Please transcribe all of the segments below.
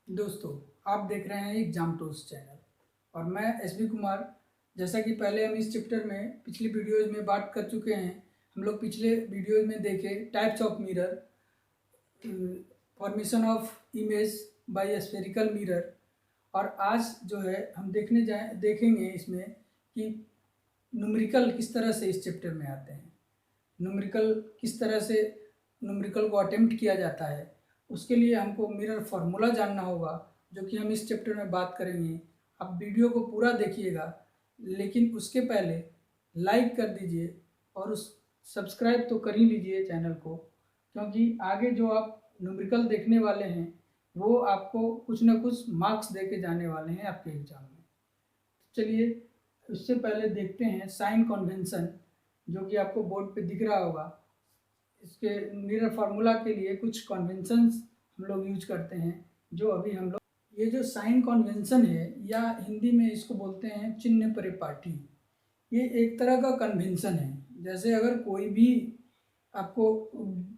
दोस्तों, आप देख रहे हैं एग्जाम टूल्स चैनल और मैं एसबी कुमार। जैसा कि पहले हम इस चैप्टर में पिछली वीडियोज़ में बात कर चुके हैं। हम लोग पिछले वीडियोज़ में देखे types of mirror, formation of image by spherical mirror. और आज जो है हम देखेंगे इसमें कि न्यूमेरिकल किस तरह से इस चैप्टर में आते हैं, न्यूमेरिकल किस तरह से न्यूमेरिकल को अटेम्प्ट किया जाता है। उसके लिए हमको मिरर फार्मूला जानना होगा, जो कि हम इस चैप्टर में बात करेंगे। आप वीडियो को पूरा देखिएगा, लेकिन उसके पहले लाइक कर दीजिए और उस सब्सक्राइब तो कर ही लीजिए चैनल को, क्योंकि आगे जो आप न्यूमेरिकल देखने वाले हैं वो आपको कुछ ना कुछ मार्क्स दे के जाने वाले हैं आपके एग्ज़ाम में। चलिए, उससे पहले देखते हैं साइन कन्वेंशन, जो कि आपको बोर्ड पे दिख रहा होगा। इसके मिरर फार्मूला के लिए कुछ कन्वेंशंस हम लोग यूज करते हैं, जो अभी हम लोग ये जो साइन कन्वेंशन है, या हिंदी में इसको बोलते हैं चिन्ह परिपाटी। ये एक तरह का कन्वेंशन है। जैसे अगर कोई भी आपको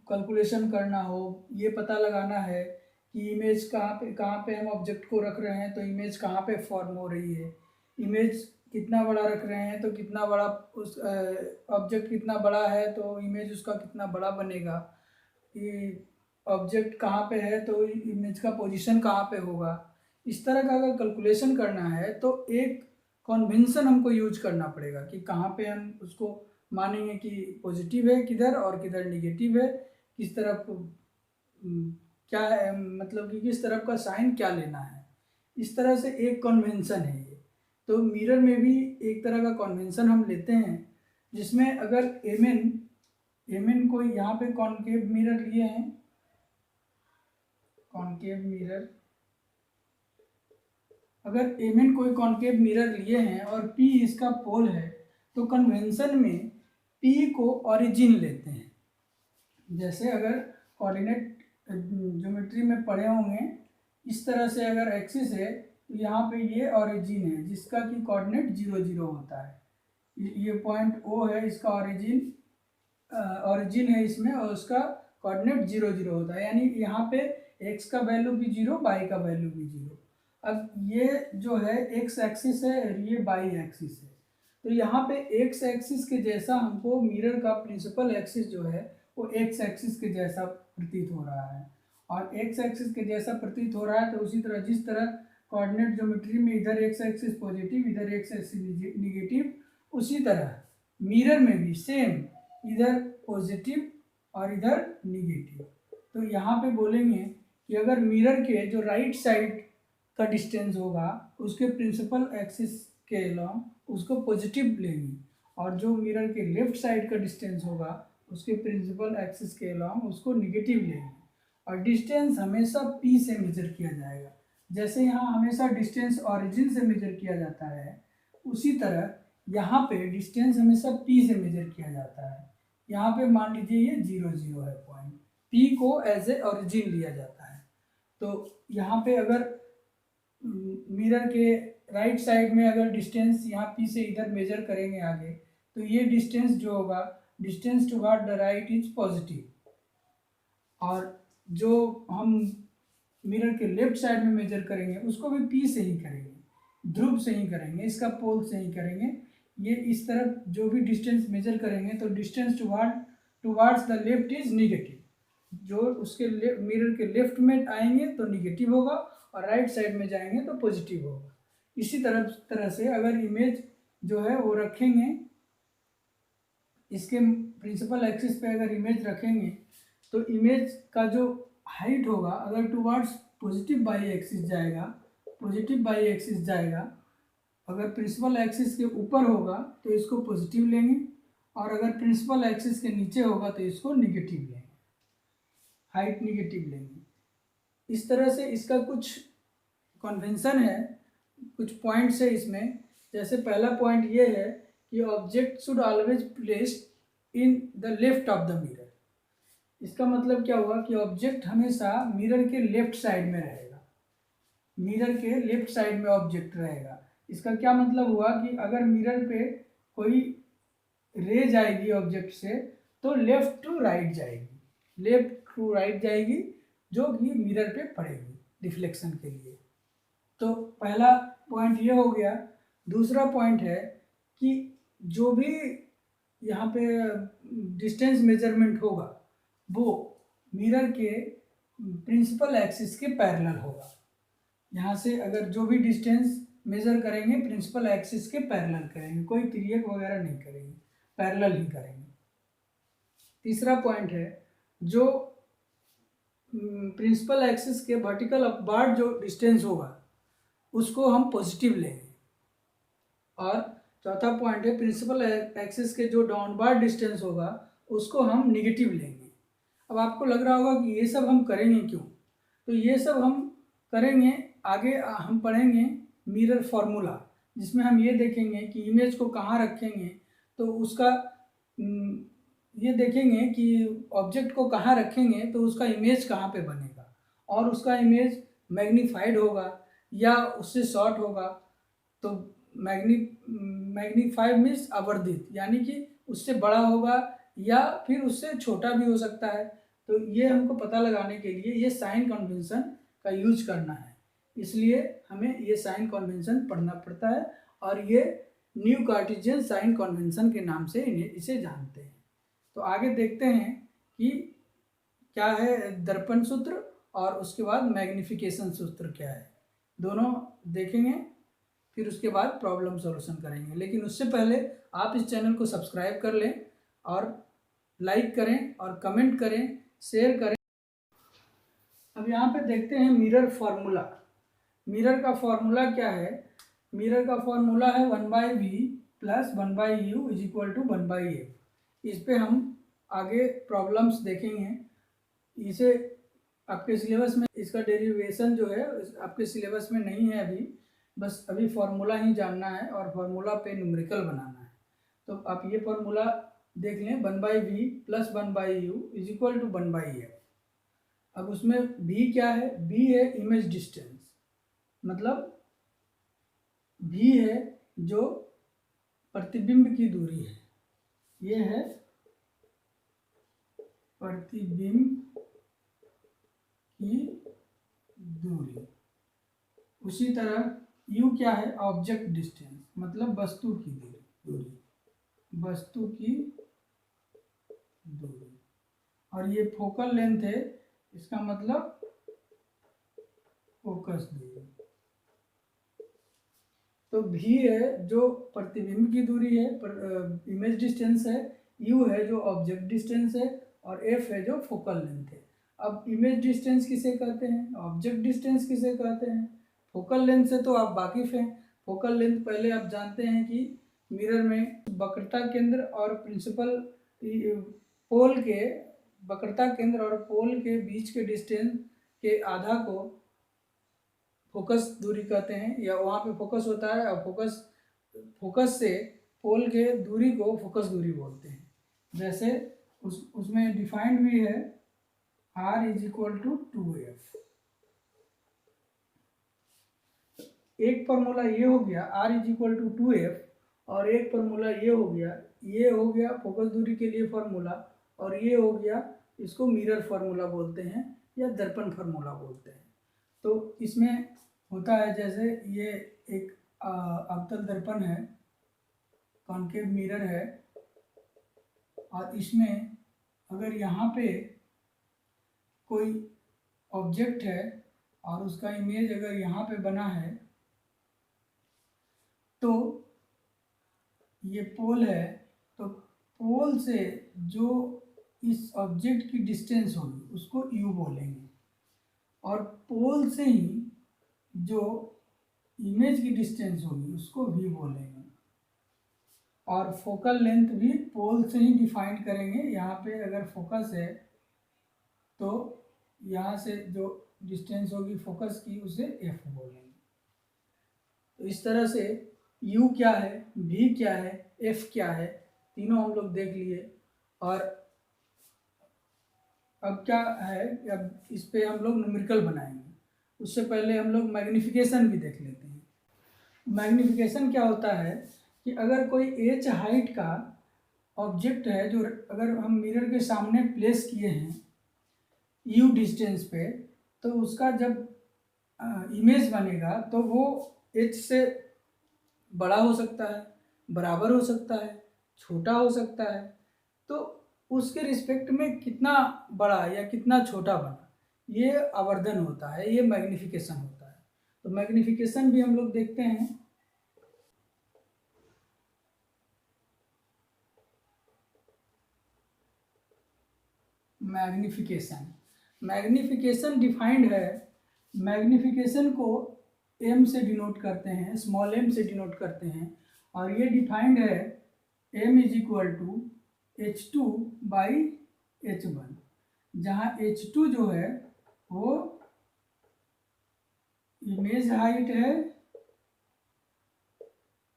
कैलकुलेशन करना हो, ये पता लगाना है कि इमेज कहाँ पे हम ऑब्जेक्ट को रख रहे हैं तो इमेज कहाँ पे फॉर्म हो रही है, इमेज कितना बड़ा रख रहे हैं तो कितना बड़ा उस ऑब्जेक्ट कितना बड़ा है तो इमेज उसका कितना बड़ा बनेगा, कि ऑब्जेक्ट कहाँ पे है तो इमेज का पोजीशन कहाँ पे होगा। इस तरह का अगर कैलकुलेशन करना है तो एक कन्वेंशन हमको यूज करना पड़ेगा कि कहाँ पे हम उसको मानेंगे कि पॉजिटिव है किधर और किधर निगेटिव है, किस तरफ क्या है, मतलब कि किस तरफ का साइन क्या लेना है। इस तरह से एक कन्वेंशन है ये। तो मिरर में भी एक तरह का कन्वेंशन हम लेते हैं, जिसमें अगर एम एन को यहाँ पे कॉनकेव मिरर लिए हैं, कॉनकेव मिरर, अगर एम एन कोई कॉनकेव मिरर लिए हैं और पी इसका पोल है, तो कन्वेंशन में पी को ओरिजिन लेते हैं। जैसे अगर कोऑर्डिनेट ज्योमेट्री में पढ़े होंगे, इस तरह से अगर एक्सिस है तो यहाँ पे ये ओरिजिन है, जिसका कि कोऑर्डिनेट 0 0 होता है। ये पॉइंट ओ है, इसका ओरिजिन है इसमें, और उसका कोऑर्डिनेट 0 0 होता है। यानी यहाँ पे एक्स का वैल्यू भी 0, वाई का वैल्यू भी 0। अब ये जो है एक्स एक्सिस है और ये वाई एक्सिस है, तो यहाँ पे एक्स एक्सिस के जैसा हमको मिरर का प्रिंसिपल एक्सिस जो है वो एक्स एक्सिस के जैसा प्रतीत हो रहा है। और एक्स एक्सिस के जैसा प्रतीत हो रहा है तो उसी तरह जिस तरह कोऑर्डिनेट ज्योमेट्री में इधर एक्स एक्सिस पॉजिटिव इधर एक्स एक्सिस निगेटिव, उसी तरह मिरर में भी सेम, इधर पॉजिटिव और इधर निगेटिव। तो यहाँ पे बोलेंगे कि अगर मिरर के जो राइट साइड का डिस्टेंस होगा उसके प्रिंसिपल एक्सिस के अलॉन्ग उसको पॉजिटिव लेंगे, और जो मिरर के लेफ्ट साइड का डिस्टेंस होगा उसके प्रिंसिपल एक्सिस के अलॉन्ग उसको निगेटिव लेंगे। और डिस्टेंस हमेशा पी से मेजर किया जाएगा। जैसे यहाँ हमेशा डिस्टेंस ओरिजिन से मेजर किया जाता है, उसी तरह यहाँ पे डिस्टेंस हमेशा पी से मेजर किया जाता है। यहाँ पे मान लीजिए ये 0 0 है पॉइंट, पी को एज ए ओरिजिन लिया जाता है। तो यहाँ पे अगर मिरर के राइट साइड में अगर डिस्टेंस यहाँ पी से इधर मेजर करेंगे आगे, तो ये डिस्टेंस जो होगा, distance toward the right is positive. और जो हम मिरर के लेफ्ट साइड में मेजर करेंगे उसको भी पी से ही करेंगे, ध्रुव से ही करेंगे, इसका पोल से ही करेंगे। ये इस तरफ जो भी डिस्टेंस मेजर करेंगे तो distance towards the left is negative, जो उसके मिरर के लेफ्ट में आएंगे तो निगेटिव होगा और राइट साइड में जाएंगे तो पॉजिटिव होगा। इसी तरह से अगर इमेज जो है वो रखेंगे, इसके प्रिंसिपल एक्सिस पे अगर इमेज रखेंगे तो इमेज का जो हाइट होगा, अगर टुवर्ड्स पॉजिटिव बाई एक्सिस जाएगा, पॉजिटिव बाई एक्सिस जाएगा, अगर प्रिंसिपल एक्सिस के ऊपर होगा तो इसको पॉजिटिव लेंगे, और अगर प्रिंसिपल एक्सिस के नीचे होगा तो इसको निगेटिव लेंगे, हाइट निगेटिव लेंगे। इस तरह से इसका कुछ कन्वेंशन है, कुछ पॉइंट्स है इसमें। जैसे पहला पॉइंट ये है कि object should always placed in the left of the mirror. इसका मतलब क्या हुआ कि ऑब्जेक्ट हमेशा मिरर के लेफ्ट साइड में रहेगा, मिरर के लेफ्ट साइड में ऑब्जेक्ट रहेगा। इसका क्या मतलब हुआ कि अगर मिरर पे कोई रे जाएगी ऑब्जेक्ट से तो लेफ्ट टू राइट जाएगी, लेफ्ट टू राइट जाएगी, जो कि मिरर पे पड़ेगी। रिफ्लेक्शन के लिए। तो पहला पॉइंट ये हो गया। दूसरा पॉइंट है कि जो भी यहाँ पे डिस्टेंस मेजरमेंट होगा वो मिरर के प्रिंसिपल एक्सिस के पैरेलल होगा। यहाँ से अगर जो भी डिस्टेंस मेजर करेंगे प्रिंसिपल एक्सिस के पैरेलल करेंगे, कोई तिर्यक वगैरह नहीं करेंगे, पैरेलल ही करेंगे। तीसरा पॉइंट है जो प्रिंसिपल एक्सिस के वर्टिकल अपवार्ड जो डिस्टेंस होगा उसको हम पॉजिटिव लेंगे। और चौथा पॉइंट है प्रिंसिपल एक्सिस के जो डाउनवर्ड डिस्टेंस होगा उसको हम निगेटिव लेंगे। अब आपको लग रहा होगा कि ये सब हम करेंगे क्यों, तो ये सब हम करेंगे आगे हम पढ़ेंगे मिरर फार्मूला, जिसमें हम ये देखेंगे कि इमेज को कहाँ रखेंगे, तो उसका ये देखेंगे कि ऑब्जेक्ट को कहाँ रखेंगे तो उसका इमेज कहाँ पे बनेगा, और उसका इमेज मैग्नीफाइड होगा या उससे शॉर्ट होगा। तो मैग्नीफाइड मीन्स आवर्धित, यानी कि उससे बड़ा होगा या फिर उससे छोटा भी हो सकता है। तो ये हमको पता लगाने के लिए ये साइन कन्वेंशन का यूज करना है, इसलिए हमें ये साइन कन्वेंशन पढ़ना पड़ता है और ये न्यू कार्टेशियन साइन कन्वेंशन के नाम से इसे जानते हैं। तो आगे देखते हैं कि क्या है दर्पण सूत्र और उसके बाद मैग्निफिकेशन सूत्र क्या है, दोनों देखेंगे, फिर उसके बाद प्रॉब्लम सॉल्यूशन करेंगे। लेकिन उससे पहले आप इस चैनल को सब्सक्राइब कर लें और लाइक करें और कमेंट करें, शेयर करें। अब यहाँ पे देखते हैं मिरर फार्मूला। मिरर का फार्मूला क्या है? मिरर का फार्मूला है 1/v plus 1/u is equal to 1/f। इस पे हम आगे प्रॉब्लम्स देखेंगे। इसे आपके सिलेबस में इसका डेरिवेशन जो है आपके सिलेबस में नहीं है अभी, बस अभी फार्मूला ही जानना है और फार्मूला पे न्यूमेरिकल बनाना है। तो आप ये फार्मूला देख लें 1/v plus 1/u is equal to 1/f। अब उसमें v क्या है? v है इमेज डिस्टेंस, मतलब v है जो प्रतिबिंब की दूरी है, ये है प्रतिबिंब की दूरी। उसी तरह u क्या है? ऑब्जेक्ट डिस्टेंस, मतलब वस्तु की दूरी, वस्तु की दूरी। और ये फोकल लेंथ है, इसका मतलब फोकस दूरी। तो v है जो प्रतिबिंब की दूरी है, इमेज डिस्टेंस है, u है जो ऑब्जेक्ट डिस्टेंस है और f है जो फोकल लेंथ है। अब इमेज डिस्टेंस किसे कहते हैं, ऑब्जेक्ट डिस्टेंस किसे कहते हैं, फोकल लेंथ से तो आप वाकिफ हैं। फोकल लेंथ पहले आप जानते हैं कि मिरर में वक्रता केंद्र और प्रिंसिपल पोल के वक्रता केंद्र और पोल के बीच के डिस्टेंस के आधा को फोकस दूरी कहते हैं, या वहाँ पे फोकस होता है और फोकस से पोल के दूरी को फोकस दूरी बोलते हैं। जैसे उसमें डिफाइंड भी है r is equal to 2f। एक फार्मूला ये हो गया r is equal to 2f, और एक फार्मूला ये हो गया फोकस दूरी के लिए फार्मूला, और ये हो गया, इसको मिरर फार्मूला बोलते हैं या दर्पण फार्मूला बोलते हैं। तो इसमें होता है जैसे ये एक अवतल दर्पण है, कॉन्केव मिरर है, और इसमें अगर यहाँ पे कोई ऑब्जेक्ट है और उसका इमेज अगर यहाँ पे बना है, तो ये पोल है, तो पोल से जो इस ऑब्जेक्ट की डिस्टेंस होगी उसको u बोलेंगे, और पोल से ही जो इमेज की डिस्टेंस होगी उसको v बोलेंगे, और फोकल लेंथ भी पोल से ही डिफाइन करेंगे। यहाँ पे अगर फोकस है तो यहाँ से जो डिस्टेंस होगी फोकस की उसे f बोलेंगे। तो इस तरह से u क्या है, v क्या है, f क्या है, तीनों हम लोग देख लिए। और अब क्या है, अब इस पे हम लोग न्यूमेरिकल बनाएंगे। उससे पहले हम लोग मैग्निफिकेशन भी देख लेते हैं। मैग्निफिकेशन क्या होता है कि अगर कोई h हाइट का ऑब्जेक्ट है जो अगर हम मिरर के सामने प्लेस किए हैं u डिस्टेंस पे, तो उसका जब इमेज बनेगा तो वो एच से बड़ा हो सकता है, बराबर हो सकता है, छोटा हो सकता है। तो उसके रिस्पेक्ट में कितना बड़ा या कितना छोटा बना, ये आवर्धन होता है, ये मैग्निफिकेशन होता है। तो मैग्निफिकेशन भी हम लोग देखते हैं। मैग्निफिकेशन, मैग्निफिकेशन डिफाइंड है, मैग्निफिकेशन को एम से डिनोट करते हैं, स्मॉल एम से डिनोट करते हैं, और ये डिफाइंड है M is equal to H2 by H1, जहाँ H2 जो है वो इमेज हाइट है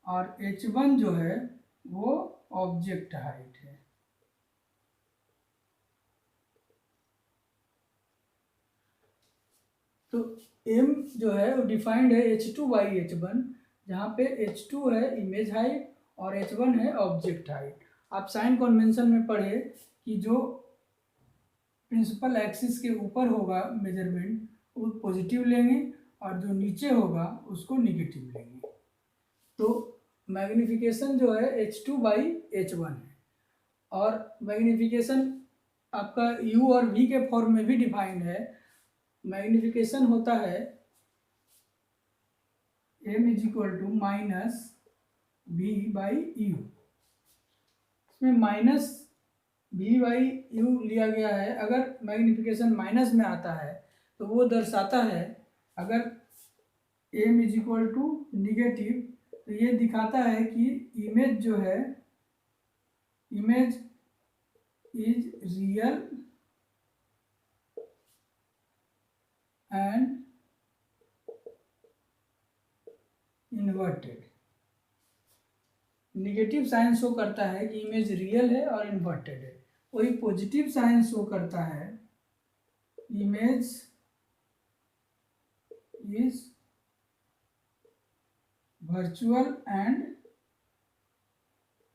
और H1 जो है वो ऑब्जेक्ट हाइट है। तो m जो है वो डिफाइंड है H2 बाई H1, जहाँ पे H2 है इमेज हाइट और H1 है ऑब्जेक्ट हाइट। आप साइन कन्वेंशन में पढ़े कि जो प्रिंसिपल एक्सिस के ऊपर होगा मेजरमेंट वो पॉजिटिव लेंगे और जो नीचे होगा उसको निगेटिव लेंगे। तो मैग्निफिकेशन जो है H2 बाई H1 है। और मैग्निफिकेशन आपका U और V के फॉर्म में भी डिफाइंड है। मैग्निफिकेशन होता है m is equal to minus V by U. इसमें माइनस V बाई यू लिया गया है। अगर मैग्निफिकेशन माइनस में आता है तो वो दर्शाता है, अगर m is equal to negative तो ये दिखाता है कि इमेज जो है, image is real and inverted. Negative sign show करता है कि इमेज रियल है और इन्वर्टेड है। वही पॉजिटिव साइन शो करता है image is virtual and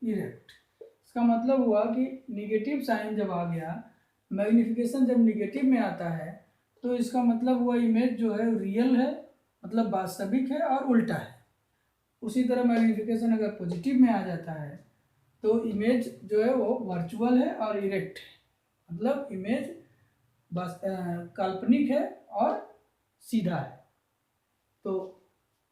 erect. इसका मतलब हुआ कि निगेटिव साइन जब आ गया, मैग्निफिकेशन जब निगेटिव में आता है तो इसका मतलब हुआ इमेज जो है रियल है, मतलब वास्तविक है और उल्टा है। उसी तरह मैग्निफिकेशन अगर पॉजिटिव में आ जाता है तो इमेज जो है वो वर्चुअल है और इरेक्ट है, मतलब इमेज काल्पनिक है और सीधा है। तो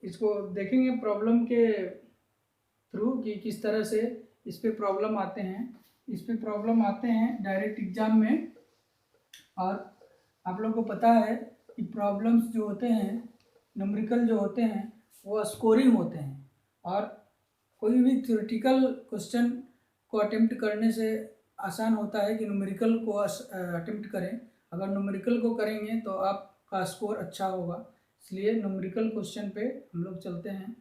इसको देखेंगे प्रॉब्लम के थ्रू कि किस तरह से इस पे प्रॉब्लम आते हैं। इस पे प्रॉब्लम आते हैं डायरेक्ट एग्जाम में, और आप लोग को पता है कि प्रॉब्लम्स जो होते हैं न्यूमेरिकल जो होते हैं वो स्कोरिंग होते हैं, और कोई भी थ्योरेटिकल क्वेश्चन को अटेम्प्ट करने से आसान होता है कि न्यूमेरिकल को अटेम्प्ट करें। अगर न्यूमेरिकल को करेंगे तो आपका स्कोर अच्छा होगा, इसलिए न्यूमेरिकल क्वेश्चन पे हम लोग चलते हैं।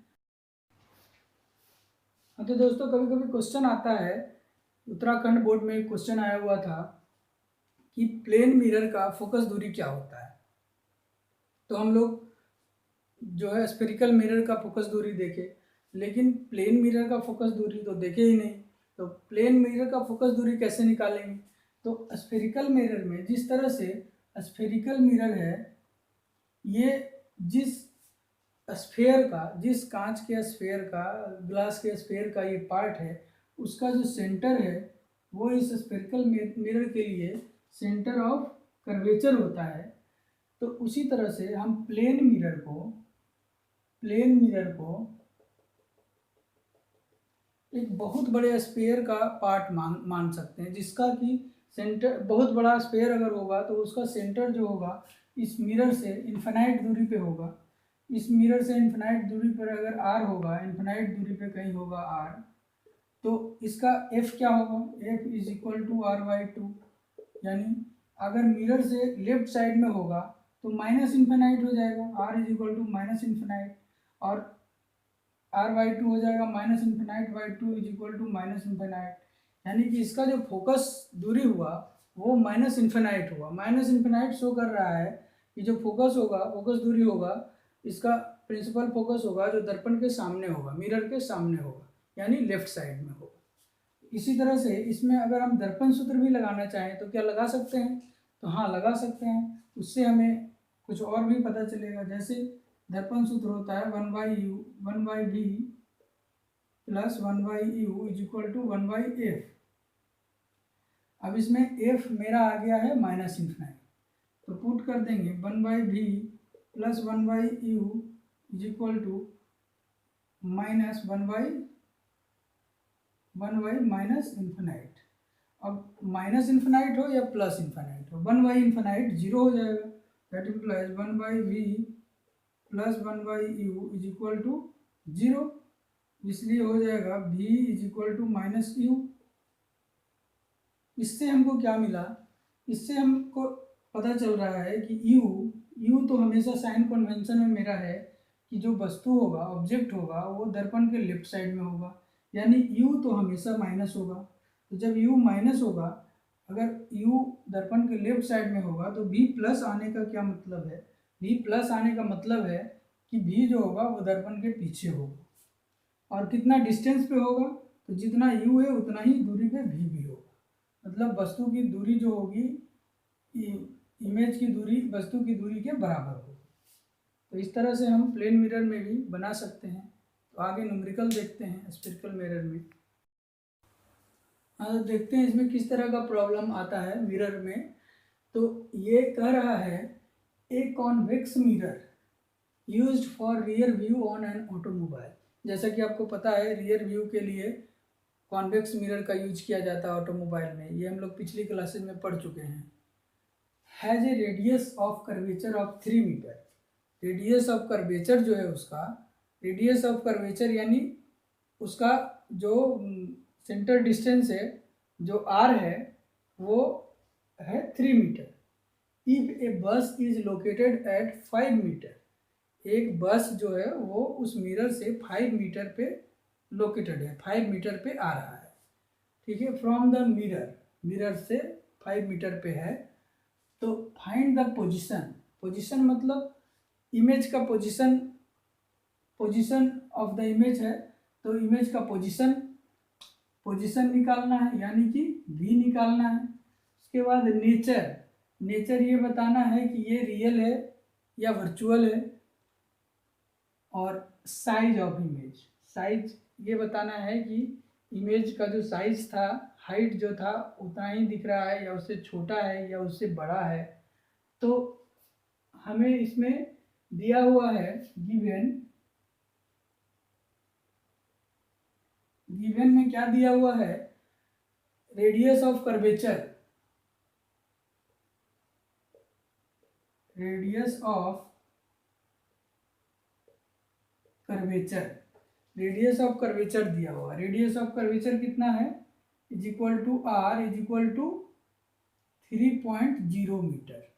हाँ तो दोस्तों, कभी कभी क्वेश्चन आता है, उत्तराखंड बोर्ड में एक क्वेश्चन आया हुआ था कि प्लेन मिरर का फोकस दूरी क्या होता है। तो हम लोग जो है स्फेरिकल मिरर का फोकस दूरी देखे, लेकिन प्लेन मिरर का फोकस दूरी तो देखे ही नहीं। तो प्लेन मिरर का फोकस दूरी कैसे निकालेंगे? तो स्फेरिकल मिरर में जिस तरह से स्फेरिकल मिरर है, ये जिस स्फेयर का, जिस कांच के स्फेयर का, ग्लास के स्फेयर का ये पार्ट है, उसका जो सेंटर है वो इस स्फेरिकल मिरर के लिए सेंटर ऑफ कर्वेचर होता है। तो उसी तरह से हम प्लेन मिरर को एक बहुत बड़े स्फेयर का पार्ट मान सकते हैं, जिसका कि सेंटर, बहुत बड़ा स्फेयर अगर होगा तो उसका सेंटर जो होगा इस मिरर से इन्फिनाइट दूरी पे होगा। इस मिरर से इन्फिनाइट दूरी पर अगर r होगा, इन्फिनाइट दूरी पे कहीं होगा r, तो इसका f क्या होगा? f is equal to r/2। यानी अगर मिरर से लेफ्ट साइड में होगा तो माइनस इन्फिनाइट हो जाएगा, r is equal to minus infinite, और r/2 हो जाएगा माइनस इन्फिनाइट/2 is equal to minus infinite. यानी कि इसका जो फोकस दूरी हुआ वो माइनस इन्फिनाइट हुआ। माइनस इन्फिनाइट शो कर रहा है कि जो फोकस होगा, फोकस दूरी होगा, इसका प्रिंसिपल फोकस होगा जो दर्पण के सामने होगा, मिरर के सामने होगा, यानी लेफ्ट साइड में होगा। इसी तरह से इसमें अगर हम दर्पण सूत्र भी लगाना चाहें तो क्या लगा सकते हैं? तो हाँ, लगा सकते हैं। उससे हमें कुछ और भी पता चलेगा। जैसे दर्पण सूत्र होता है 1/v plus 1/u is equal to 1/f। अब इसमें f मेरा आ गया है -∞, तो पुट कर देंगे 1/v plus 1/u is equal to minus 1/-। अब -∞ हो या +∞ हो, 1/∞ 0 हो जाएगा, that implies 1/v plus 1/u is equal to 0, इसलिए हो जाएगा v is equal to -u। इससे हमको क्या मिला, इससे हमको पता चल रहा है कि u तो हमेशा साइन कन्वेंशन में मेरा है कि जो वस्तु होगा, ऑब्जेक्ट होगा, वो दर्पण के लेफ्ट साइड में होगा, यानी u तो हमेशा माइनस होगा। तो जब u माइनस होगा, अगर u दर्पण के लेफ्ट साइड में होगा, तो v प्लस आने का क्या मतलब है, v प्लस आने का मतलब है कि v जो होगा वो दर्पण के पीछे होगा। और कितना डिस्टेंस पे होगा, तो जितना u है उतना ही दूरी पे v भी होगा। मतलब वस्तु की दूरी जो होगी, इमेज की दूरी वस्तु की दूरी के बराबर होगी। तो इस तरह से हम प्लेन मिरर में भी बना सकते हैं। तो आगे न्यूमेरिकल देखते हैं स्फेरिकल मिरर में। तो देखते हैं इसमें किस तरह का प्रॉब्लम आता है मिरर में। तो ये कह रहा है a convex mirror used for rear view on an automobile. जैसा कि आपको पता है रियर व्यू के लिए कॉन्वेक्स मिरर का यूज किया जाता है ऑटोमोबाइल में, ये हम लोग पिछली क्लासेज में पढ़ चुके हैं। Has a radius of curvature of 3 metre. Radius of curvature जो है उसका, रेडियस ऑफ कर्वेचर यानी उसका जो सेंटर डिस्टेंस है, जो आर है, वो है 3 मीटर। इफ ए बस इज लोकेटेड एट 5 मीटर, एक बस जो है वो उस मिरर से 5 मीटर पे लोकेटेड है, 5 मीटर पे आ रहा है, ठीक है। फ्रॉम द मिरर, मिरर से 5 मीटर पे है। तो फाइंड द पोजीशन, पोजीशन मतलब इमेज का position, position of the image है, तो इमेज का पोजीशन निकालना है, यानी कि v निकालना है। उसके बाद नेचर, नेचर ये बताना है कि ये रियल है या वर्चुअल है। और साइज ऑफ इमेज, साइज ये बताना है कि इमेज का जो साइज था, हाइट जो था उतना ही दिख रहा है या उससे छोटा है या उससे बड़ा है। तो हमें इसमें दिया हुआ है गिवन में क्या दिया हुआ है, radius of curvature, radius of curvature, radius of curvature दिया हुआ। रेडियस ऑफ कर्वेचर कितना है, is equal to R is equal to 3.0 metre.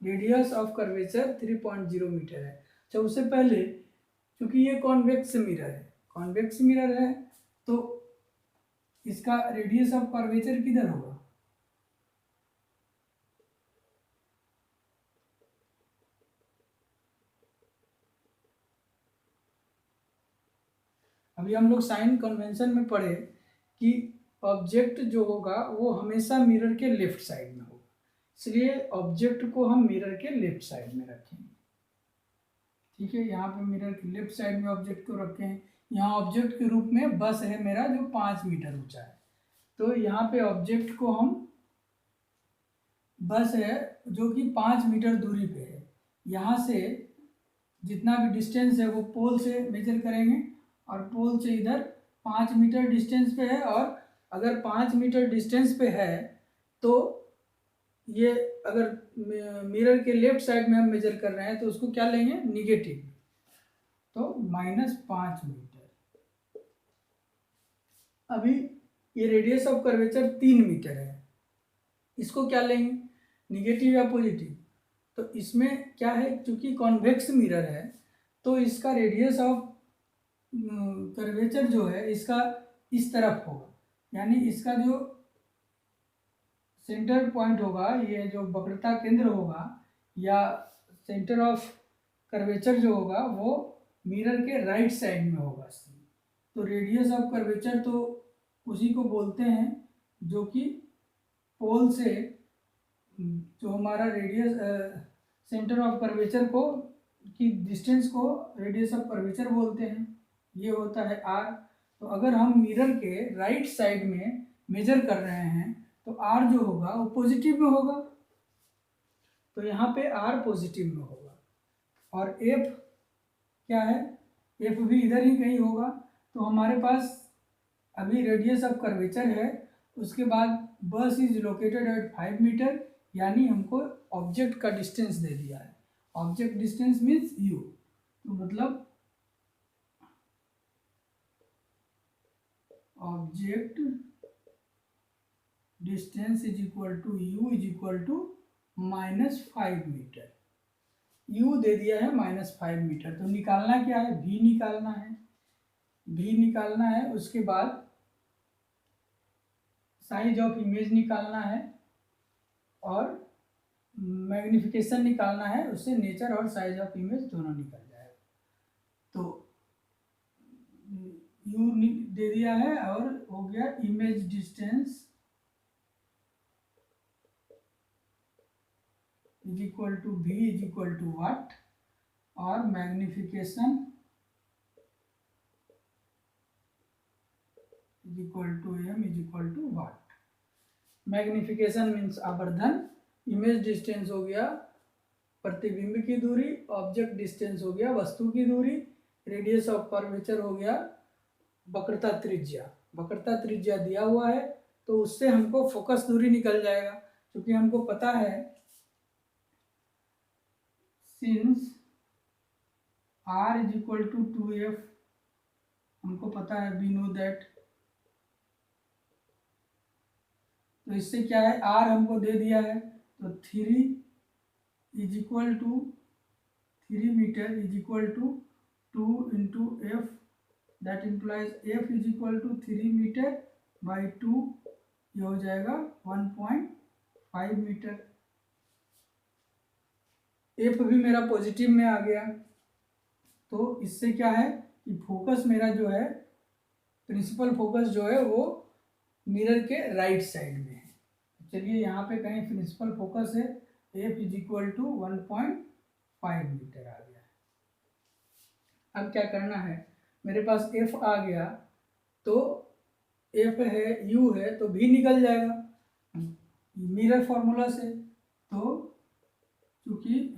Radius of curvature 3.0 metre है। अच्छा, उससे पहले क्योंकि ये कॉन्वेक्स मिरर है, कॉन्वेक्स मिरर है, तो इसका रेडियस ऑफ कर्वेचर किधर होगा, अभी हम लोग साइन कन्वेंशन में पढ़े कि ऑब्जेक्ट जो होगा वो हमेशा मिरर के लेफ्ट साइड में होगा, इसलिए ऑब्जेक्ट को हम मिरर के लेफ्ट साइड में रखेंगे, ठीक है। यहाँ पे मिरर के लेफ्ट साइड में ऑब्जेक्ट को रखे हैं। यहाँ ऑब्जेक्ट के रूप में बस है मेरा जो 5 मीटर ऊंचा है, तो यहाँ पे ऑब्जेक्ट को हम, बस है जो कि 5 मीटर दूरी पे है, यहाँ से जितना भी डिस्टेंस है वो पोल से मेजर करेंगे, और पोल से इधर 5 मीटर डिस्टेंस पे है। और अगर 5 मीटर डिस्टेंस पे है तो ये अगर मिरर के लेफ्ट साइड में हम मेजर कर रहे हैं तो उसको क्या लेंगे, निगेटिव, तो -5 मीटर। अभी ये रेडियस ऑफ कर्वेचर 3 मीटर है, इसको क्या लेंगे, निगेटिव या पॉजिटिव। तो इसमें क्या है, क्योंकि कॉन्वेक्स मिरर है तो इसका रेडियस ऑफ कर्वेचर जो है इसका इस तरफ होगा, यानी इसका जो सेंटर पॉइंट होगा, ये जो वक्रता केंद्र होगा या सेंटर ऑफ कर्वेचर जो होगा वो मिरर के राइट साइड में होगा। तो रेडियस ऑफ कर्वेचर तो उसी को बोलते हैं जो कि पोल से, जो हमारा रेडियस सेंटर ऑफ कर्वेचर को की डिस्टेंस को रेडियस ऑफ कर्वेचर बोलते हैं, ये होता है आर। तो अगर हम मिरर के राइट साइड में मेजर कर रहे हैं तो आर जो होगा वो पॉजिटिव में होगा, तो यहाँ पे आर पॉजिटिव में होगा। और एफ क्या है, एफ भी इधर ही कहीं होगा। तो हमारे पास अभी रेडियस ऑफ कर्वेचर है, उसके बाद बस इज लोकेटेड एट 5 मीटर, यानी हमको ऑब्जेक्ट का डिस्टेंस दे दिया है। ऑब्जेक्ट डिस्टेंस मीन्स यू, तो मतलब object distance is equal to U is equal to -5 metre. U दे दिया है -5 मीटर, तो निकालना क्या है, भी निकालना है। भी निकालना है, उसके बाद साइज ऑफ इमेज निकालना है और मैग्निफिकेशन निकालना है, उससे नेचर और साइज ऑफ इमेज दोनों निकल जाएगा। तो यू दे दिया है और हो गया image distance is equal to V is equal to what, और magnification is equal to M is equal to what. Magnification means आवर्धन, इमेज डिस्टेंस हो गया प्रतिबिंब की दूरी, ऑब्जेक्ट डिस्टेंस हो गया वस्तु की दूरी, रेडियस ऑफ कर्वेचर हो गया वक्रता त्रिज्या। वक्रता त्रिज्या दिया हुआ है तो उससे हमको फोकस दूरी निकल जाएगा, क्योंकि हमको पता है since r is equal to 2f, हमको पता है वी नो दैट। तो इससे क्या है, r हमको दे दिया है, तो 3 is equal to 3 metre is equal to 2 into F, that implies F is equal to 3 metre by 2, ये हो जाएगा 1.5 मीटर। एफ भी मेरा पॉजिटिव में आ गया, तो इससे क्या है कि फोकस मेरा जो है, प्रिंसिपल फोकस जो है वो मिरर के राइट साइड में है। चलिए यहाँ पे कहीं प्रिंसिपल फोकस है, F is equal to 1.5 metre आ गया। अब क्या करना है, मेरे पास एफ आ गया, तो एफ है यू है तो भी निकल जाएगा मिरर फॉर्मूला से। तो क्योंकि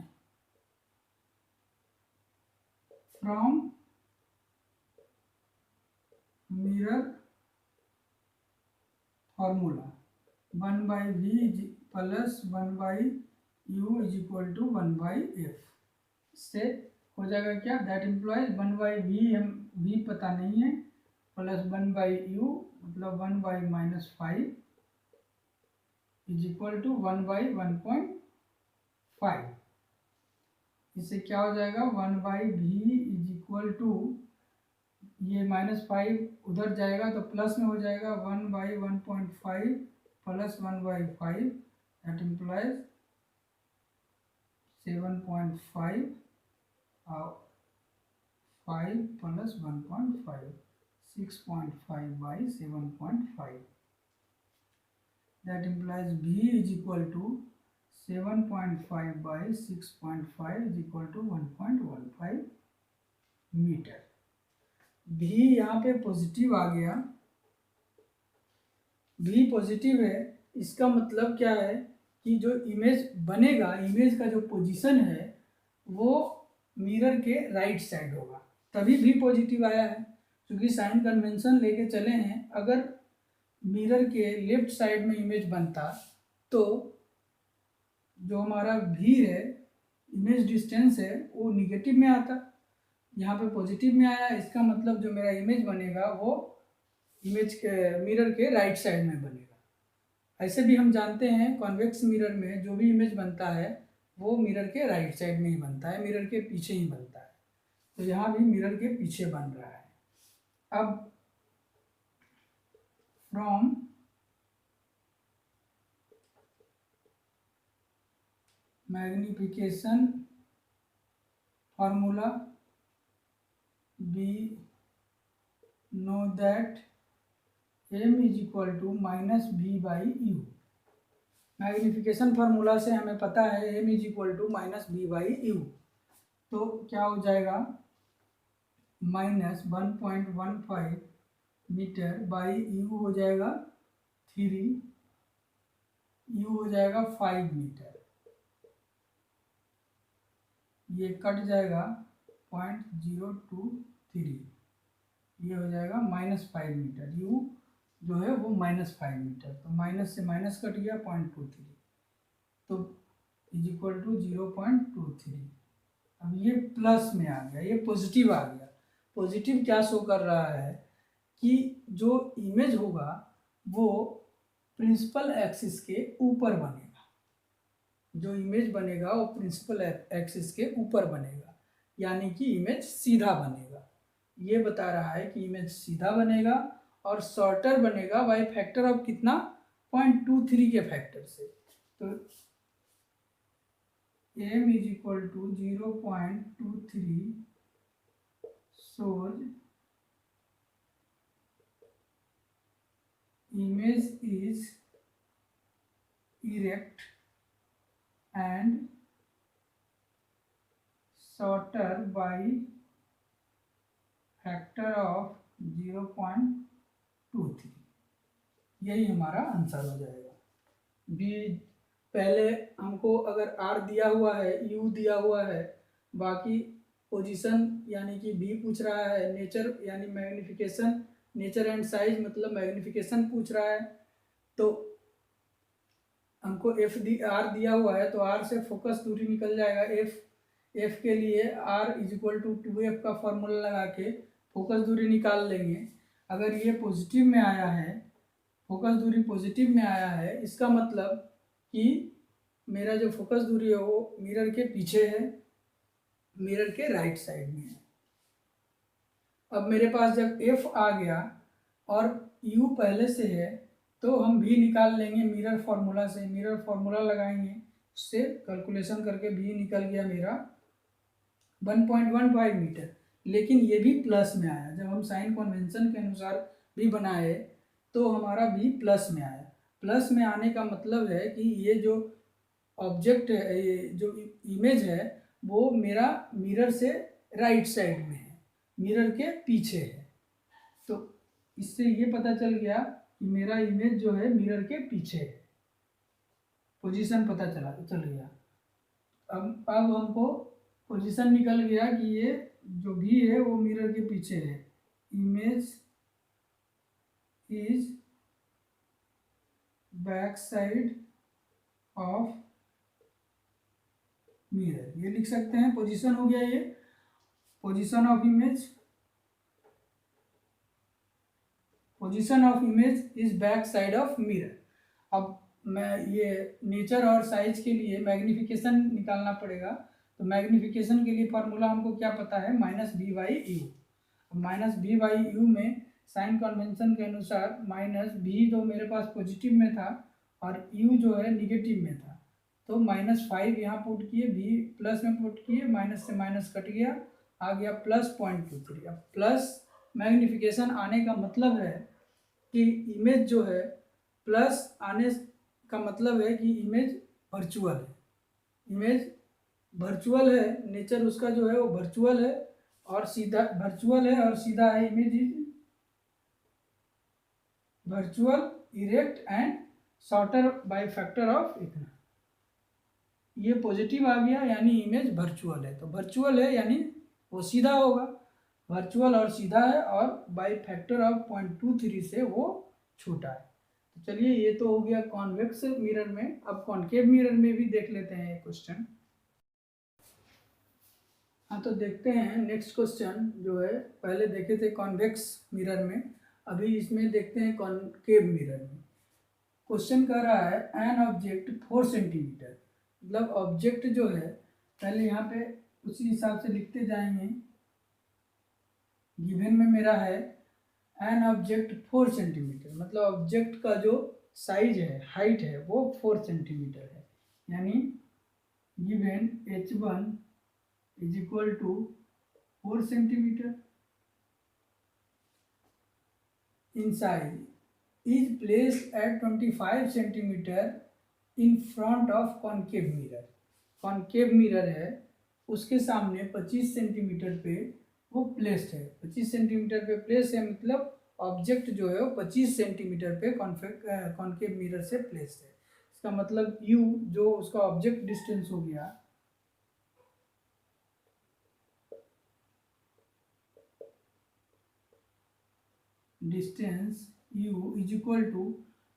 from mirror formula 1/v plus 1/u is equal to 1/f, इससे हो जाएगा क्या, दैट इम्प्लॉइज 1/v, हम v पता नहीं है, प्लस 1/u मतलब 1/-5 इज इक्वल टू 1/1.5। इससे क्या हो जाएगा, 1/v इज इक्वल टू, ये -5 उधर जाएगा तो प्लस में हो जाएगा 1/1.5 प्लस 1/5, दैट इम्प्लाइज 7.5 और 5 plus 1.5, 6.5/7.5, that implies v is equal to 7.5/6.5 is equal to 1.15 metre. भी यहाँ पे पॉजिटिव आ गया, भी पॉजिटिव है, इसका मतलब क्या है कि जो इमेज बनेगा, इमेज का जो पोजीशन है वो मिरर के राइट साइड होगा, तभी भी पॉजिटिव आया है। क्योंकि साइन कन्वेंशन लेके चले हैं, अगर मिरर के लेफ्ट साइड में इमेज बनता तो जो हमारा भी है, इमेज डिस्टेंस है, वो निगेटिव में आता, यहाँ पे पॉजिटिव में आया, इसका मतलब जो मेरा इमेज बनेगा वो इमेज के मिरर के राइट साइड में बनेगा। ऐसे भी हम जानते हैं कॉन्वेक्स मिरर में जो भी इमेज बनता है वो मिरर के राइट साइड में ही बनता है, मिरर के पीछे ही बनता है। तो यहाँ भी मिरर के पीछे बन रहा है। अब from magnification formula we know that m is equal to -v/u, magnification formula से हमें पता है m is equal to minus V by U, तो क्या हो जाएगा -1.15 मीटर बाई यू हो जाएगा 3, यू हो जाएगा 5 मीटर, ये कट जाएगा 0.023, ये हो जाएगा -5 मीटर, यू जो है वो -5 मीटर, तो माइनस से माइनस कट गया 0.23, तो इज इक्वल टू 0.23। अब ये प्लस में आ गया, ये पॉजिटिव आ गया। पॉजिटिव क्या शो कर रहा है कि जो इमेज होगा वो प्रिंसिपल एक्सिस के ऊपर बनेगा, जो इमेज बनेगा वो प्रिंसिपल एक्सिस के ऊपर बनेगा, यानी कि इमेज सीधा बनेगा। ये बता रहा है कि इमेज सीधा बनेगा और शॉर्टर बनेगा बाय फैक्टर ऑफ कितना, 0.23 के फैक्टर से। तो m is equal to 0.23 shows image is erect and shorter by factor of 0.23। यही हमारा आंसर हो जाएगा। बी पहले हमको अगर r दिया हुआ है, u दिया हुआ है, बाकी पोजीशन यानी कि b पूछ रहा है, नेचर यानी मैग्नीफिकेशन, नेचर एंड साइज मतलब मैग्नीफिकेशन पूछ रहा है, तो हमको r दिया हुआ है, तो r से फोकस दूरी निकल जाएगा f के लिए r is equal to 2f का फॉर्मूला लगा के फोकस दूरी निकाल लेंगे। अगर ये पॉजिटिव में आया है, फोकस दूरी पॉजिटिव में आया है, इसका मतलब कि मेरा जो फोकस दूरी है वो मिरर के पीछे है, मिरर के राइट साइड में है। अब मेरे पास जब f आ गया और u पहले से है, तो हम v निकाल लेंगे मिरर फार्मूला से, मिरर फार्मूला लगाएंगे, उससे कैलकुलेशन करके v निकल गया मेरा 1.15 मीटर। लेकिन ये भी प्लस में आया, जब हम साइन कन्वेंशन के अनुसार v बनाए तो हमारा v प्लस में आया। प्लस में आने का मतलब है कि ये जो ऑब्जेक्ट है, ये जो इमेज है, वो मेरा मिरर से राइट साइड में है, मिरर के पीछे है। तो इससे ये पता चल गया कि मेरा इमेज जो है मिरर के पीछे है, पोजीशन पता चल गया। अब हमको पोजीशन निकल गया कि ये जो भी है वो मिरर के पीछे है। Image is back side of mirror, ये लिख सकते हैं। पोजीशन हो गया ये, position of image, position of image is back side of mirror. अब मैं ये नेचर और साइज के लिए मैग्नीफिकेशन निकालना पड़ेगा, तो मैग्नीफिकेशन के लिए फार्मूला हमको क्या पता है, -b/u। -b/u में साइन कन्वेंशन के अनुसार -b तो मेरे पास पॉजिटिव में था और u जो है निगेटिव में था, तो -5 यहाँ पुट किए, b प्लस में पुट किए, माइनस से माइनस कट गया, आ गया +0.23। अब प्लस मैग्नीफिकेशन आने का मतलब है कि इमेज जो है, प्लस आने का मतलब है कि इमेज वर्चुअल है, इमेज वर्चुअल है, नेचर उसका जो है वो वर्चुअल है और सीधा, वर्चुअल है और सीधा है। Image is virtual, erect and shorter by factor of इतना। ये पॉजिटिव आ गया यानी इमेज वर्चुअल है, तो वर्चुअल है यानी वो सीधा होगा, वर्चुअल और सीधा है और बाय फैक्टर ऑफ 0.23 से वो छोटा है। तो चलिए, ये तो हो गया कॉन्वेक्स मिरर में। अब कॉनकेव मिरर में भी देख लेते हैं एक क्वेश्चन। हाँ, तो देखते हैं नेक्स्ट क्वेश्चन जो है, पहले देखे थे कॉन्वेक्स मिरर में, अभी इसमें देखते हैं कॉनकेव मिरर में। क्वेश्चन कह रहा है एन ऑब्जेक्ट 4 सेंटीमीटर, मतलब ऑब्जेक्ट जो है, पहले यहाँ पे उसी हिसाब से लिखते जाएंगे। गिवन में मेरा है एन ऑब्जेक्ट 4 सेंटीमीटर, मतलब ऑब्जेक्ट का जो साइज है, हाइट है, वो 4 सेंटीमीटर है, यानी given h1 is equal to 4 centimetre in size, is placed at 25 centimeter in front of concave mirror, concave mirror है उसके सामने 25 सेंटीमीटर पे वो प्लेस्ड है, 25 सेंटीमीटर पे प्लेस है, मतलब ऑब्जेक्ट जो है वो 25 सेंटीमीटर पे कॉन्केव मिरर से प्लेस्ड है। इसका मतलब u जो उसका ऑब्जेक्ट डिस्टेंस हो गया, distance u is equal to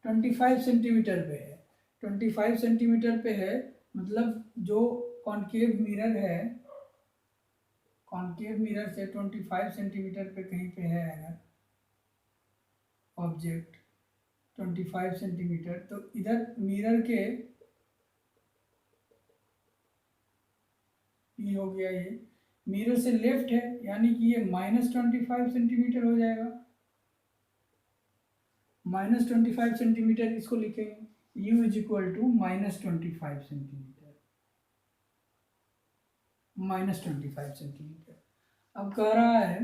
25 centimetre पे है, 25 सेंटीमीटर पे है, मतलब जो कॉन्केव मिरर है, कॉन्केव मिरर से 25 सेंटीमीटर पे कहीं पे है अगर ऑब्जेक्ट 25 सेंटीमीटर, तो इधर मिरर के ये हो गया, ये मिरर से लेफ्ट है यानी कि ये -25 सेंटीमीटर हो जाएगा, -25 सेंटीमीटर इसको लिखेंगे u is equal to -25 centimetre, -25 centimetre. अब कह रहा है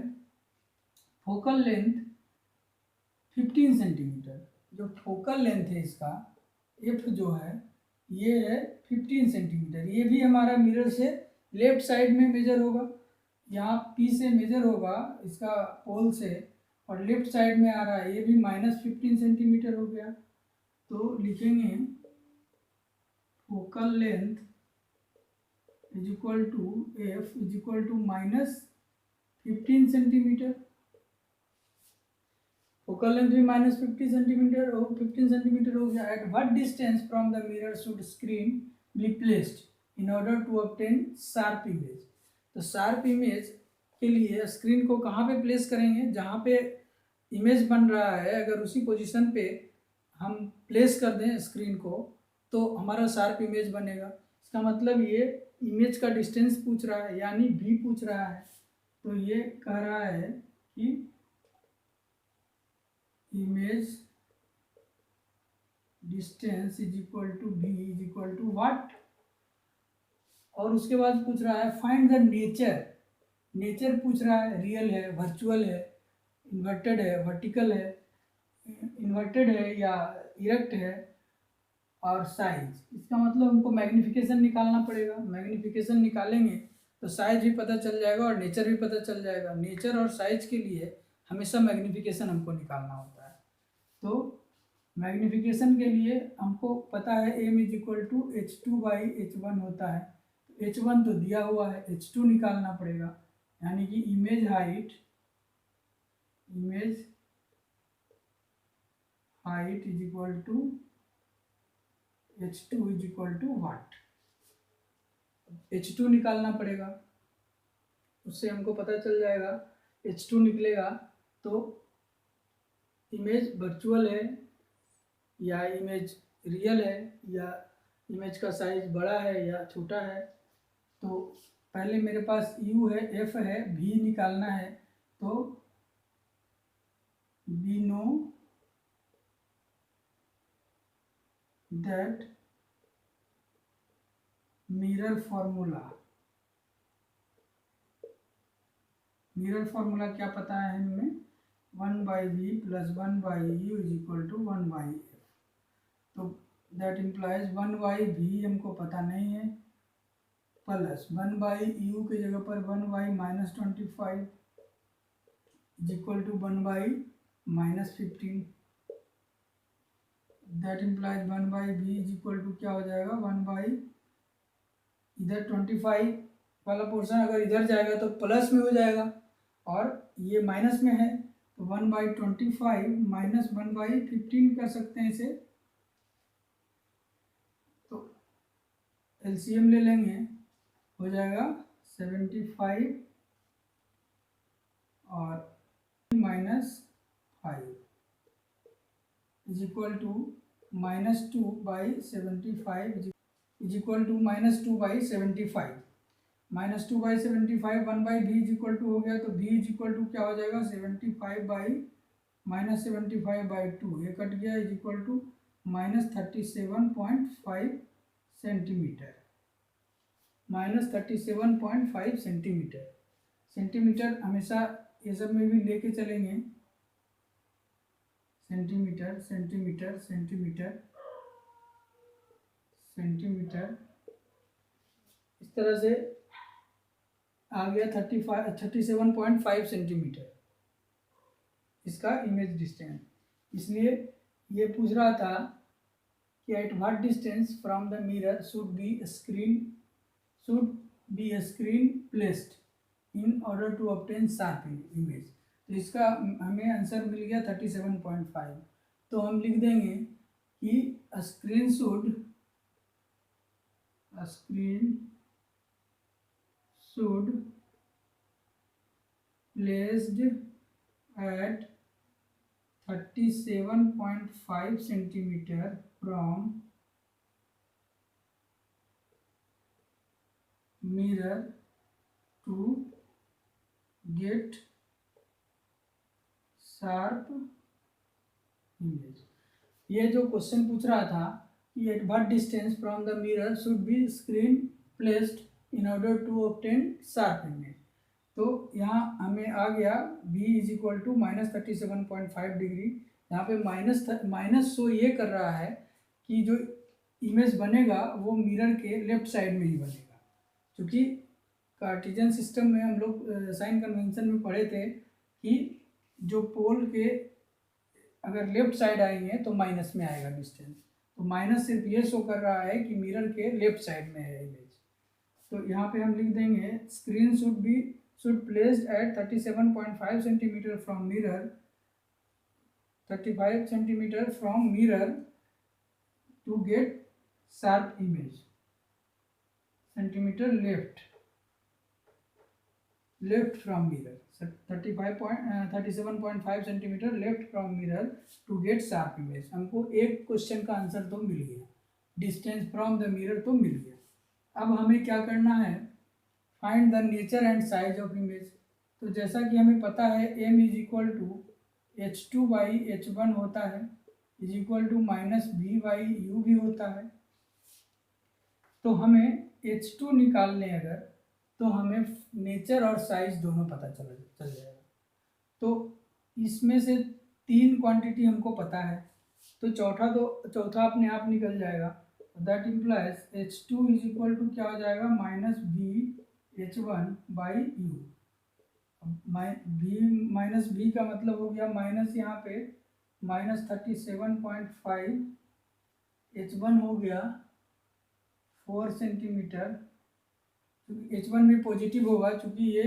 फोकल लेंथ 15 सेंटीमीटर, जो फोकल लेंथ है इसका एफ जो है ये है 15 सेंटीमीटर, ये भी हमारा मिरर से लेफ्ट साइड में मेजर होगा, यहाँ पी से मेजर होगा इसका पोल से, और लेफ्ट साइड में आ रहा है ये भी -15 सेंटीमीटर हो गया। तो लिखेंगे focal length is equal to F is equal to -15 centimetre, focal length भी -15 सेंटीमीटर हो, 15 सेंटीमीटर हो गया। At what distance from the mirror should screen be placed in order to obtain sharp image, तो sharp image के लिए screen को कहाँ पे प्लेस करेंगे, जहाँ पे इमेज बन रहा है अगर उसी पोजीशन पे हम प्लेस कर दें स्क्रीन को तो हमारा शार्प इमेज बनेगा। इसका मतलब ये इमेज का डिस्टेंस पूछ रहा है यानी भी पूछ रहा है, तो ये कह रहा है कि image distance is equal to V is equal to what, और उसके बाद पूछ रहा है फाइंड द नेचर, नेचर पूछ रहा है, रियल है, वर्चुअल है, इन्वर्टेड है, वर्टिकल है, इन्वर्टेड है या इरेक्ट है, और साइज। इसका मतलब हमको मैग्निफिकेशन निकालना पड़ेगा, मैग्निफिकेशन निकालेंगे तो साइज भी पता चल जाएगा और नेचर भी पता चल जाएगा। नेचर और साइज के लिए हमेशा मैग्निफिकेशन हमको निकालना होता है, तो मैग्निफिकेशन के लिए हमको पता है m is equal to h2/h1 होता है, तो h1 तो दिया हुआ है, h2 निकालना पड़ेगा, यानी कि image height is equal to h2 is equal to what, h2 निकालना पड़ेगा, उससे हमको पता चल जाएगा, h2 निकलेगा तो इमेज वर्चुअल है या इमेज रियल है या इमेज का साइज बड़ा है या छोटा है। तो पहले मेरे पास u है, f है, v निकालना है, तो we know that mirror formula क्या पता है हमें, 1/v + 1/u is equal to 1/f, तो दैट इम्प्लाइज 1/v हमको पता नहीं है, प्लस 1/u की जगह पर 1/-25 is equal to 1/-15, that implies 1/v is equal to क्या हो जाएगा, 1/, इधर 25 वाला पोर्शन अगर इधर जाएगा तो प्लस में हो जाएगा और ये माइनस में है, तो 1/25 माइनस 1/15 कर सकते हैं इसे, तो एलसीएम ले लेंगे, हो जाएगा 75 और -5 is equal to -2/75 is equal to -2/75, -2/75 1/v is equal to हो गया, तो v इज इक्वल टू क्या हो जाएगा, 75/-75/2, ये कट गया, is equal to -37.5 centimetre, -37.5 centimetre. Centimetre हमेशा ये सब में भी लेके चलेंगे, सेंटीमीटर सेंटीमीटर सेंटीमीटर सेंटीमीटर, इस तरह से आ गया 37.5 सेंटीमीटर इसका इमेज डिस्टेंस। इसलिए ये पूछ रहा था कि at what distance from the mirror should be screen placed in order to obtain sharp image. तो इसका हमें आंसर मिल गया 37.5। तो हम लिख देंगे कि screen should placed at 37.5 centimeter from mirror to get sharp image। ये जो क्वेश्चन पूछ रहा था कि at what distance from the mirror should be screen placed in order to obtain sharp image. तो यहाँ हमें आ गया v is equal to -37.5 degree. यहाँ पे माइनस शो ये कर रहा है कि जो इमेज बनेगा वो मिरर के लेफ्ट साइड में ही बनेगा, क्योंकि कार्टेशियन सिस्टम में हम लोग साइन कन्वेंशन में पढ़े थे कि जो पोल के अगर लेफ्ट साइड आएंगे तो माइनस में आएगा डिस्टेंस। तो माइनस सिर्फ ये शो कर रहा है कि मिरर के लेफ्ट साइड में है इमेज। तो यहाँ पे हम लिख देंगे screen should placed at 37.5 centimeter from mirror, 35 centimeter from mirror to get sharp image। centimeter left from mirror, 37.5 centimeter left from mirror to get sharp image। हमको एक क्वेश्चन का आंसर तो मिल गया, डिस्टेंस फ्रॉम द मिरर तो मिल गया। अब हमें क्या करना है, find the nature and size of image. तो जैसा कि हमें पता है m is equal to h2/h1 होता है, इज इक्वल टू -v/u भी होता है। तो हमें h2 निकालने अगर, तो हमें नेचर और साइज दोनों पता चल जाएगा। तो इसमें से 3 क्वांटिटी हमको पता है, तो चौथा अपने आप निकल जाएगा। That implies h2 is equal to क्या हो जाएगा, -v/h1/u। v का मतलब हो गया माइनस, यहाँ पे -37.5, h1 हो गया 4 सेंटीमीटर। h1 भी पॉजिटिव होगा क्योंकि ये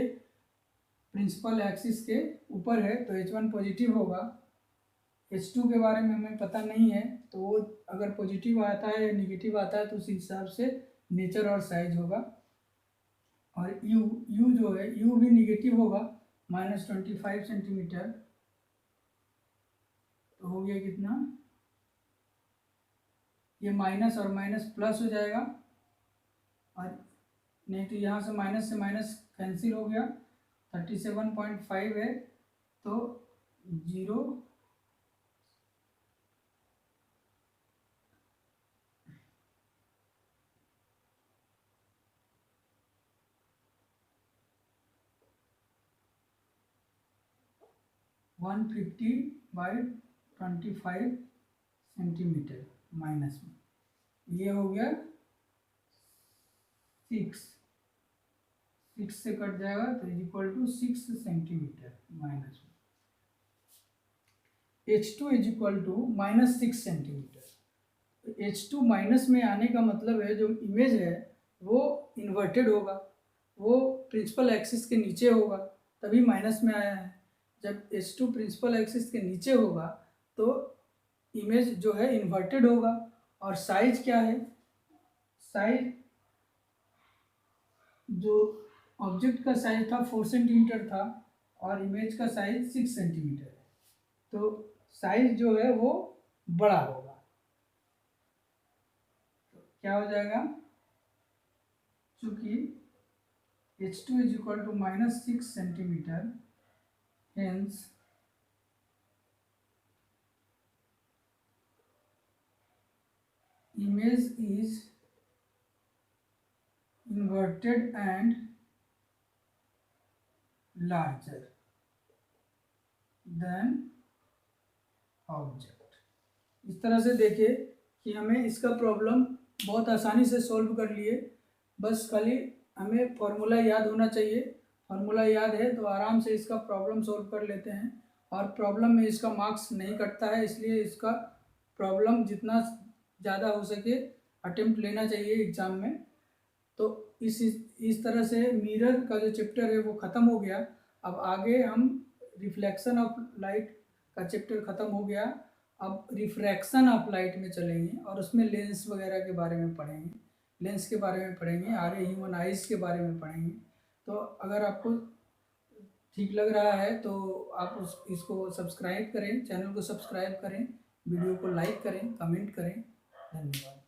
प्रिंसिपल एक्सिस के ऊपर है, तो h1 पॉजिटिव होगा। h2 के बारे में हमें पता नहीं है, तो वो अगर पॉजिटिव आता है या निगेटिव आता है तो उस हिसाब से नेचर और साइज होगा। और u जो है, u भी निगेटिव होगा, -25 सेंटीमीटर। तो हो गया कितना, ये माइनस और माइनस प्लस हो जाएगा, और नहीं तो यहाँ से माइनस कैंसिल हो गया। 37.5 है तो 0 150/25 सेंटीमीटर माइनस में, ये हो गया 6 से कट जाएगा तो इक्वल टू 6 सेंटीमीटर माइनस में। h2 is equal to -6 centimetre. h2 minus में आने का मतलब है जो इमेज है वो इन्वर्टेड होगा, वो प्रिंसिपल एक्सिस के नीचे होगा, तभी माइनस में आया है। जब h2 प्रिंसिपल एक्सिस के नीचे होगा तो इमेज जो है इन्वर्टेड होगा। और साइज क्या है, साइज जो ऑब्जेक्ट का साइज था 4 सेंटीमीटर था और इमेज का साइज 6 सेंटीमीटर है, तो साइज जो है वो बड़ा होगा। तो क्या हो जाएगा, चूंकि h2 is equal to -6 centimetre, hence image is inverted and larger than object। इस तरह से देखिए कि हमें इसका प्रॉब्लम बहुत आसानी से सॉल्व कर लिए। बस खाली हमें फॉर्मूला याद होना चाहिए। फार्मूला याद है तो आराम से इसका प्रॉब्लम सॉल्व कर लेते हैं, और प्रॉब्लम में इसका मार्क्स नहीं कटता है, इसलिए इसका प्रॉब्लम जितना ज़्यादा हो सके अटेम्प्ट लेना चाहिए एग्ज़ाम में। तो इस तरह से मिरर का जो चैप्टर है वो ख़त्म हो गया। अब आगे हम रिफ्लेक्शन ऑफ लाइट का चैप्टर ख़त्म हो गया, अब रिफ्रैक्शन ऑफ लाइट में चलेंगे और उसमें लेंस वगैरह के बारे में पढ़ेंगे, लेंस के बारे में पढ़ेंगे, आगे ह्यूमन आइज़ के बारे में पढ़ेंगे। तो अगर आपको ठीक लग रहा है तो आप इसको सब्सक्राइब करें, चैनल को सब्सक्राइब करें, वीडियो को लाइक करें, कमेंट करें। धन्यवाद।